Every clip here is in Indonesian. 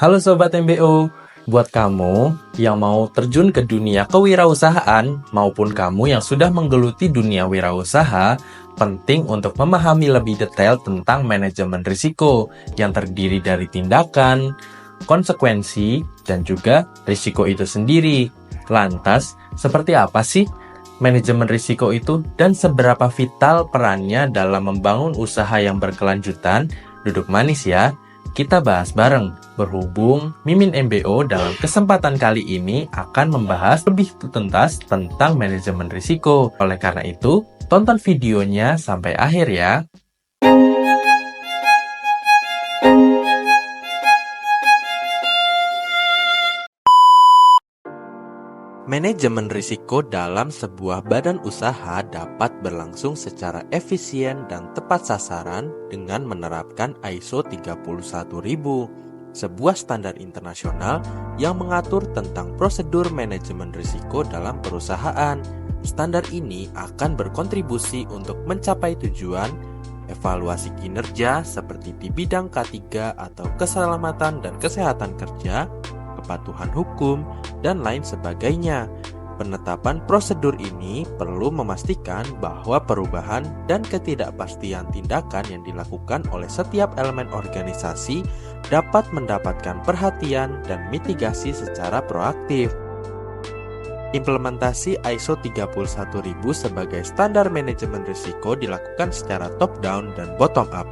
Halo Sobat MBO, buat kamu yang mau terjun ke dunia kewirausahaan maupun kamu yang sudah menggeluti dunia wirausaha, penting untuk memahami lebih detail tentang manajemen risiko yang terdiri dari tindakan, konsekuensi, dan juga risiko itu sendiri. Lantas, seperti apa sih manajemen risiko itu dan seberapa vital perannya dalam membangun usaha yang berkelanjutan? Duduk manis ya. Kita bahas bareng. Berhubung Mimin MBO dalam kesempatan kali ini akan membahas lebih tuntas tentang manajemen risiko. Oleh karena itu, tonton videonya sampai akhir ya. Manajemen risiko dalam sebuah badan usaha dapat berlangsung secara efisien dan tepat sasaran dengan menerapkan ISO 31000, sebuah standar internasional yang mengatur tentang prosedur manajemen risiko dalam perusahaan. Standar ini akan berkontribusi untuk mencapai tujuan evaluasi kinerja seperti di bidang K3 atau keselamatan dan kesehatan kerja, kepatuhan hukum, dan lain sebagainya. Penetapan prosedur ini perlu memastikan bahwa perubahan dan ketidakpastian tindakan yang dilakukan oleh setiap elemen organisasi dapat mendapatkan perhatian dan mitigasi secara proaktif. Implementasi ISO 31000 sebagai standar manajemen risiko dilakukan secara top-down dan bottom-up.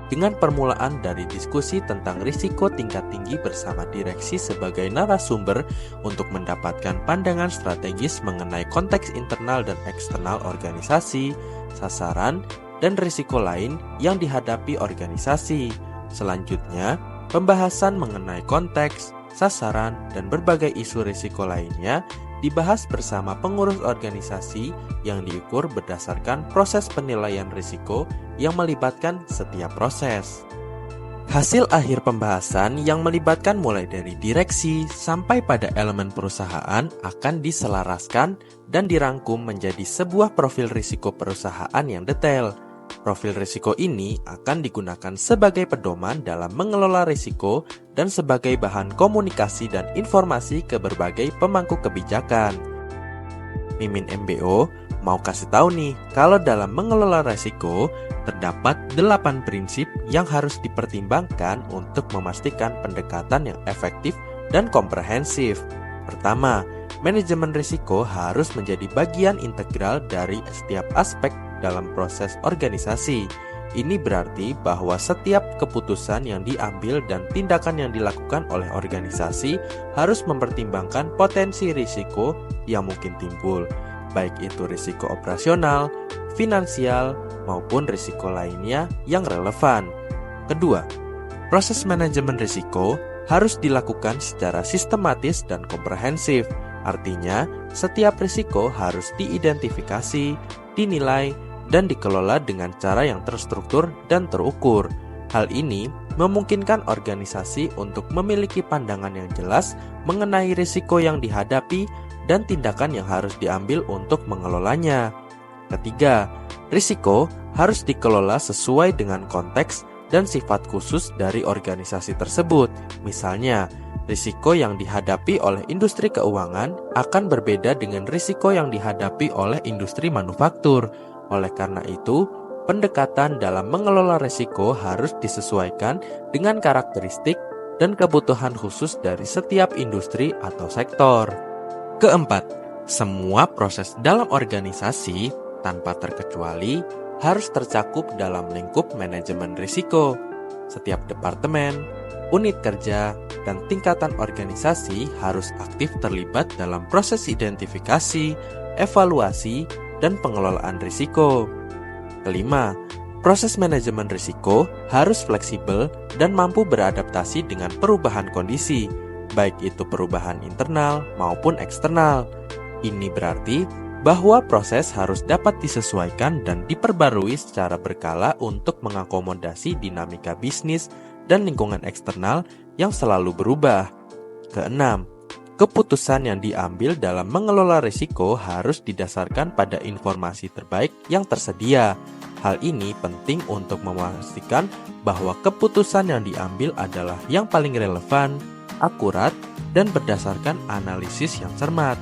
Dengan permulaan dari diskusi tentang risiko tingkat tinggi bersama direksi sebagai narasumber untuk mendapatkan pandangan strategis mengenai konteks internal dan eksternal organisasi, sasaran, dan risiko lain yang dihadapi organisasi. Selanjutnya, pembahasan mengenai konteks, sasaran, dan berbagai isu risiko lainnya dibahas bersama pengurus organisasi yang diukur berdasarkan proses penilaian risiko yang melibatkan setiap proses. Hasil akhir pembahasan yang melibatkan mulai dari direksi sampai pada elemen perusahaan akan diselaraskan dan dirangkum menjadi sebuah profil risiko perusahaan yang detail. Profil risiko ini akan digunakan sebagai pedoman dalam mengelola risiko dan sebagai bahan komunikasi dan informasi ke berbagai pemangku kebijakan. Mimin MBO mau kasih tahu nih, kalau dalam mengelola risiko terdapat 8 prinsip yang harus dipertimbangkan untuk memastikan pendekatan yang efektif dan komprehensif. Pertama, manajemen risiko harus menjadi bagian integral dari setiap aspek dalam proses organisasi. Ini berarti bahwa setiap keputusan yang diambil dan tindakan yang dilakukan oleh organisasi harus mempertimbangkan potensi risiko yang mungkin timbul, baik itu risiko operasional, finansial, maupun risiko lainnya yang relevan. Kedua, proses manajemen risiko harus dilakukan secara sistematis dan komprehensif. Artinya, setiap risiko harus diidentifikasi, dinilai, dan dikelola dengan cara yang terstruktur dan terukur. Hal ini memungkinkan organisasi untuk memiliki pandangan yang jelas mengenai risiko yang dihadapi dan tindakan yang harus diambil untuk mengelolanya. Ketiga, risiko harus dikelola sesuai dengan konteks dan sifat khusus dari organisasi tersebut. Misalnya, risiko yang dihadapi oleh industri keuangan akan berbeda dengan risiko yang dihadapi oleh industri manufaktur. Oleh karena itu, pendekatan dalam mengelola risiko harus disesuaikan dengan karakteristik dan kebutuhan khusus dari setiap industri atau sektor. Keempat, semua proses dalam organisasi tanpa terkecuali harus tercakup dalam lingkup manajemen risiko. Setiap departemen, unit kerja, dan tingkatan organisasi harus aktif terlibat dalam proses identifikasi, evaluasi, dan pengelolaan risiko. Kelima, proses manajemen risiko harus fleksibel dan mampu beradaptasi dengan perubahan kondisi, baik itu perubahan internal maupun eksternal. Ini berarti bahwa proses harus dapat disesuaikan dan diperbarui secara berkala untuk mengakomodasi dinamika bisnis dan lingkungan eksternal yang selalu berubah. Keenam, keputusan yang diambil dalam mengelola risiko harus didasarkan pada informasi terbaik yang tersedia. Hal ini penting untuk memastikan bahwa keputusan yang diambil adalah yang paling relevan, akurat, dan berdasarkan analisis yang cermat.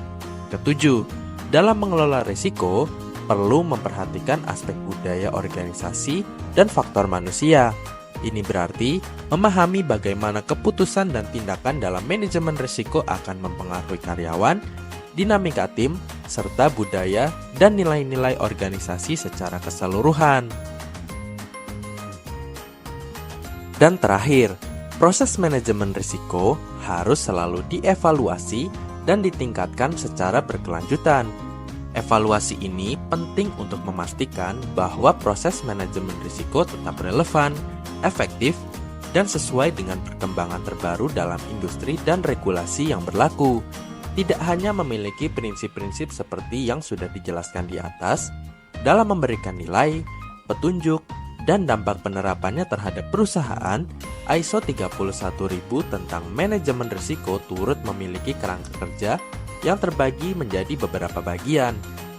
Ketujuh, dalam mengelola risiko, perlu memperhatikan aspek budaya organisasi dan faktor manusia. Ini berarti memahami bagaimana keputusan dan tindakan dalam manajemen risiko akan mempengaruhi karyawan, dinamika tim, serta budaya dan nilai-nilai organisasi secara keseluruhan. Dan terakhir, proses manajemen risiko harus selalu dievaluasi dan ditingkatkan secara berkelanjutan. Evaluasi ini penting untuk memastikan bahwa proses manajemen risiko tetap relevan, efektif, dan sesuai dengan perkembangan terbaru dalam industri dan regulasi yang berlaku. Tidak hanya memiliki prinsip-prinsip seperti yang sudah dijelaskan di atas, dalam memberikan nilai, petunjuk, dan dampak penerapannya terhadap perusahaan, ISO 31000 tentang manajemen risiko turut memiliki kerangka kerja yang terbagi menjadi beberapa bagian.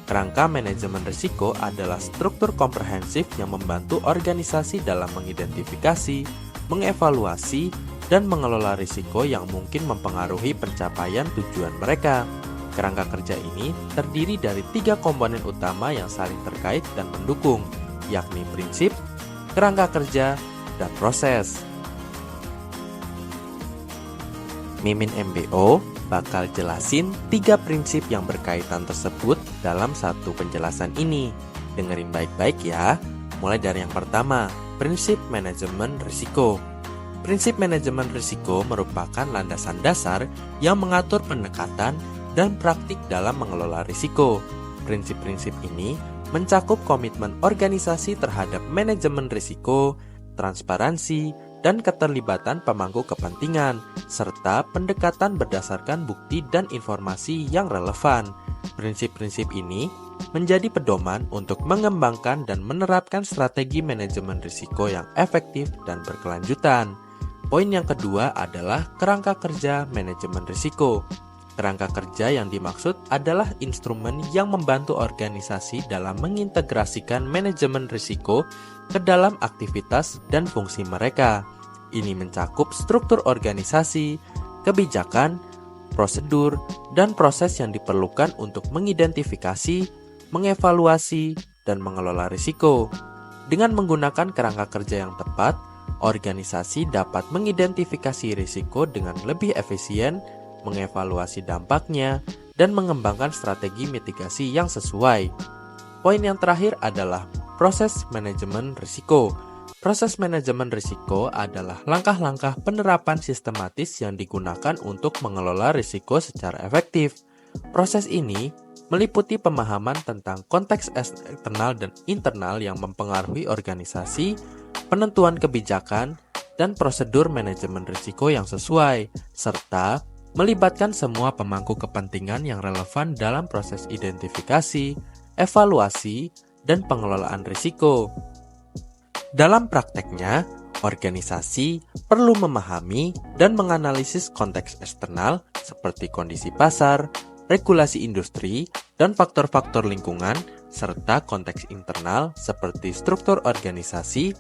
Kerangka manajemen risiko adalah struktur komprehensif yang membantu organisasi dalam mengidentifikasi, mengevaluasi, dan mengelola risiko yang mungkin mempengaruhi pencapaian tujuan mereka. Kerangka kerja ini terdiri dari 3 komponen utama yang saling terkait dan mendukung, yakni prinsip, kerangka kerja, dan proses. Mimin MBO bakal jelasin 3 prinsip yang berkaitan tersebut dalam satu penjelasan ini. Dengerin baik-baik ya. Mulai dari yang pertama, prinsip manajemen risiko. Prinsip manajemen risiko merupakan landasan dasar yang mengatur pendekatan dan praktik dalam mengelola risiko. Prinsip-prinsip ini mencakup komitmen organisasi terhadap manajemen risiko, transparansi, dan keterlibatan pemangku kepentingan, serta pendekatan berdasarkan bukti dan informasi yang relevan. Prinsip-prinsip ini menjadi pedoman untuk mengembangkan dan menerapkan strategi manajemen risiko yang efektif dan berkelanjutan. Poin yang kedua adalah kerangka kerja manajemen risiko. Kerangka kerja yang dimaksud adalah instrumen yang membantu organisasi dalam mengintegrasikan manajemen risiko ke dalam aktivitas dan fungsi mereka. Ini mencakup struktur organisasi, kebijakan, prosedur, dan proses yang diperlukan untuk mengidentifikasi, mengevaluasi, dan mengelola risiko. Dengan menggunakan kerangka kerja yang tepat, organisasi dapat mengidentifikasi risiko dengan lebih efisien, mengevaluasi dampaknya, dan mengembangkan strategi mitigasi yang sesuai. Poin yang terakhir adalah proses manajemen risiko. Proses manajemen risiko adalah langkah-langkah penerapan sistematis yang digunakan untuk mengelola risiko secara efektif. Proses ini meliputi pemahaman tentang konteks eksternal dan internal yang mempengaruhi organisasi, penentuan kebijakan, dan prosedur manajemen risiko yang sesuai, serta melibatkan semua pemangku kepentingan yang relevan dalam proses identifikasi, evaluasi, dan pengelolaan risiko. Dalam prakteknya, organisasi perlu memahami dan menganalisis konteks eksternal seperti kondisi pasar, regulasi industri, dan faktor-faktor lingkungan, serta konteks internal seperti struktur organisasi,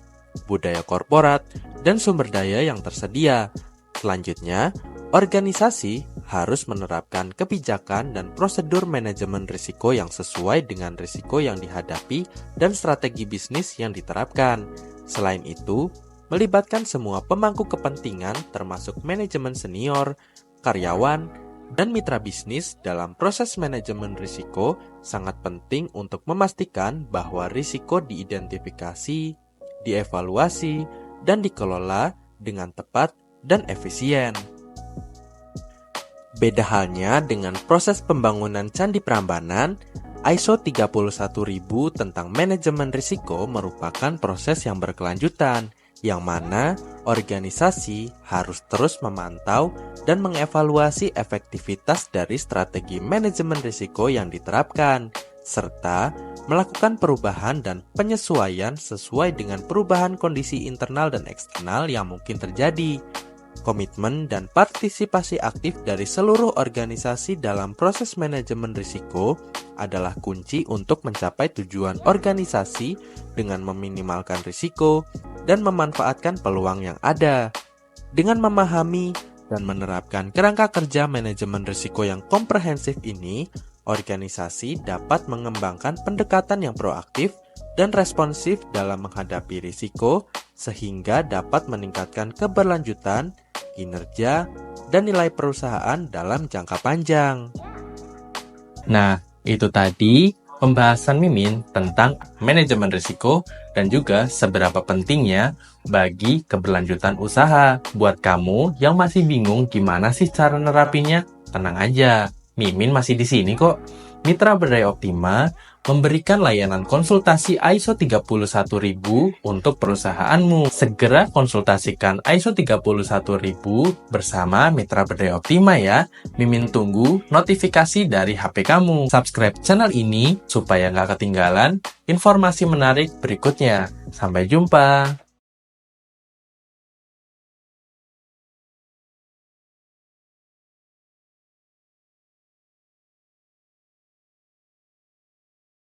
budaya korporat, dan sumber daya yang tersedia. Selanjutnya, organisasi harus menerapkan kebijakan dan prosedur manajemen risiko yang sesuai dengan risiko yang dihadapi dan strategi bisnis yang diterapkan. Selain itu, melibatkan semua pemangku kepentingan termasuk manajemen senior, karyawan, dan mitra bisnis dalam proses manajemen risiko sangat penting untuk memastikan bahwa risiko diidentifikasi, dievaluasi, dan dikelola dengan tepat dan efisien. Beda halnya dengan proses pembangunan Candi Prambanan, ISO 31000 tentang manajemen risiko merupakan proses yang berkelanjutan, yang mana organisasi harus terus memantau dan mengevaluasi efektivitas dari strategi manajemen risiko yang diterapkan, serta melakukan perubahan dan penyesuaian sesuai dengan perubahan kondisi internal dan eksternal yang mungkin terjadi. Komitmen dan partisipasi aktif dari seluruh organisasi dalam proses manajemen risiko adalah kunci untuk mencapai tujuan organisasi dengan meminimalkan risiko dan memanfaatkan peluang yang ada. Dengan memahami dan menerapkan kerangka kerja manajemen risiko yang komprehensif ini, organisasi dapat mengembangkan pendekatan yang proaktif dan responsif dalam menghadapi risiko sehingga dapat meningkatkan keberlanjutan, kinerja, dan nilai perusahaan dalam jangka panjang. Nah, itu tadi pembahasan Mimin tentang manajemen risiko dan juga seberapa pentingnya bagi keberlanjutan usaha. Buat kamu yang masih bingung gimana sih cara nerapinya, tenang aja, Mimin masih di sini kok. Mitra Berdaya Optima memberikan layanan konsultasi ISO 31000 untuk perusahaanmu. Segera konsultasikan ISO 31000 bersama Mitra Berdaya Optima ya. Mimin tunggu notifikasi dari HP kamu. Subscribe channel ini supaya nggak ketinggalan informasi menarik berikutnya. Sampai jumpa.